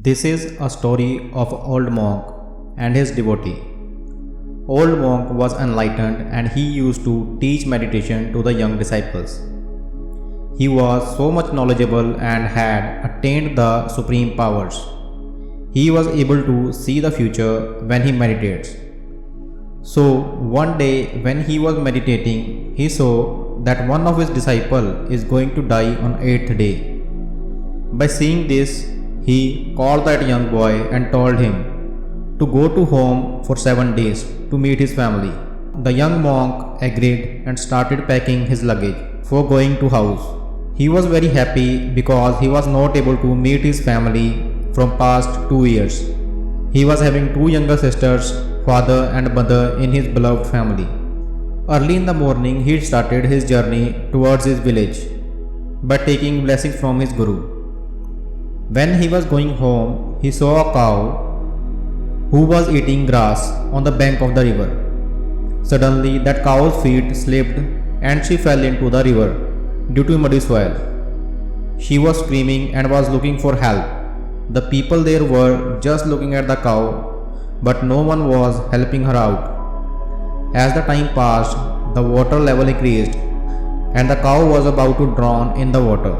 This is a story of an old monk and his devotee. Old monk was enlightened and he used to teach meditation to the young disciples. He was so much knowledgeable and had attained the supreme powers. He was able to see the future when he meditates. So one day when he was meditating, he saw that one of his disciples is going to die on 8th day. By seeing this, he called that young boy and told him to go to home for 7 days to meet his family. The young monk agreed and started packing his luggage for going to house. He was very happy because he was not able to meet his family from past 2 years. He was having 2 younger sisters, father and mother in his beloved family. Early in the morning, he started his journey towards his village by taking blessings from his guru. When he was going home, he saw a cow who was eating grass on the bank of the river. Suddenly, that cow's feet slipped and she fell into the river due to muddy soil. She was screaming and was looking for help. The people there were just looking at the cow, but no one was helping her out. As the time passed, the water level increased and the cow was about to drown in the water.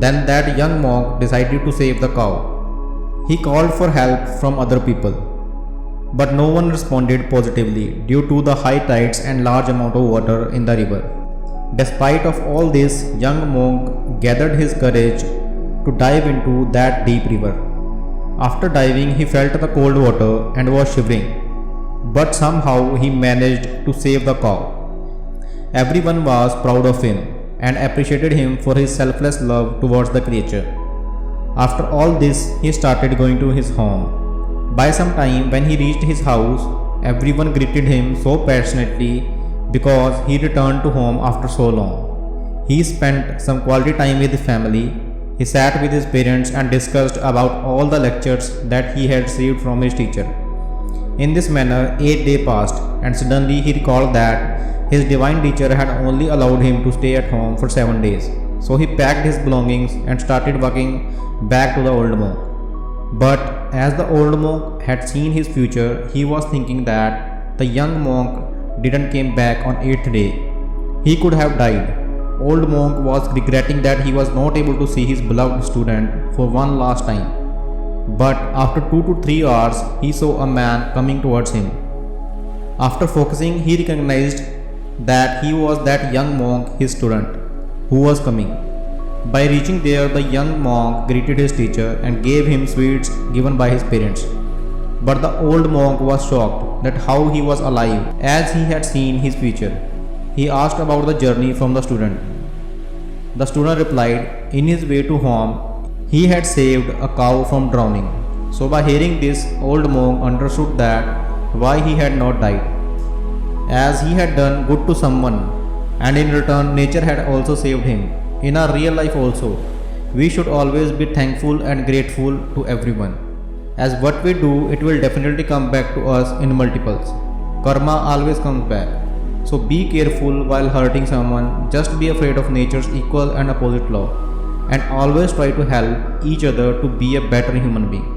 Then that young monk decided to save the cow. He called for help from other people, but no one responded positively due to the high tides and large amount of water in the river. Despite of all this, young monk gathered his courage to dive into that deep river. After diving, he felt the cold water and was shivering, but somehow he managed to save the cow. Everyone was proud of him and appreciated him for his selfless love towards the creature. After all this, he started going to his home. By some time, when he reached his house, everyone greeted him so passionately because he returned to home after so long. He spent some quality time with his family. He sat with his parents and discussed about all the lectures that he had received from his teacher. In this manner, 8 days passed, and suddenly he recalled that his divine teacher had only allowed him to stay at home for 7 days. So he packed his belongings and started walking back to the old monk. But as the old monk had seen his future, he was thinking that the young monk didn't came back on 8th day. He could have died. Old monk was regretting that he was not able to see his beloved student for one last time. But after 2 to 3 hours, he saw a man coming towards him. After focusing, he recognized that he was that young monk, his student, who was coming. By reaching there, the young monk greeted his teacher and gave him sweets given by his parents. But the old monk was shocked that how he was alive, as he had seen his future. He asked about the journey from the student. The student replied, in his way to home, he had saved a cow from drowning. So by hearing this, old monk understood that why he had not died, as he had done good to someone, and in return nature had also saved him. In our real life also, we should always be thankful and grateful to everyone, as what we do, it will definitely come back to us in multiples. Karma always comes back. So be careful while hurting someone. Just be afraid of nature's equal and opposite law, and always try to help each other to be a better human being.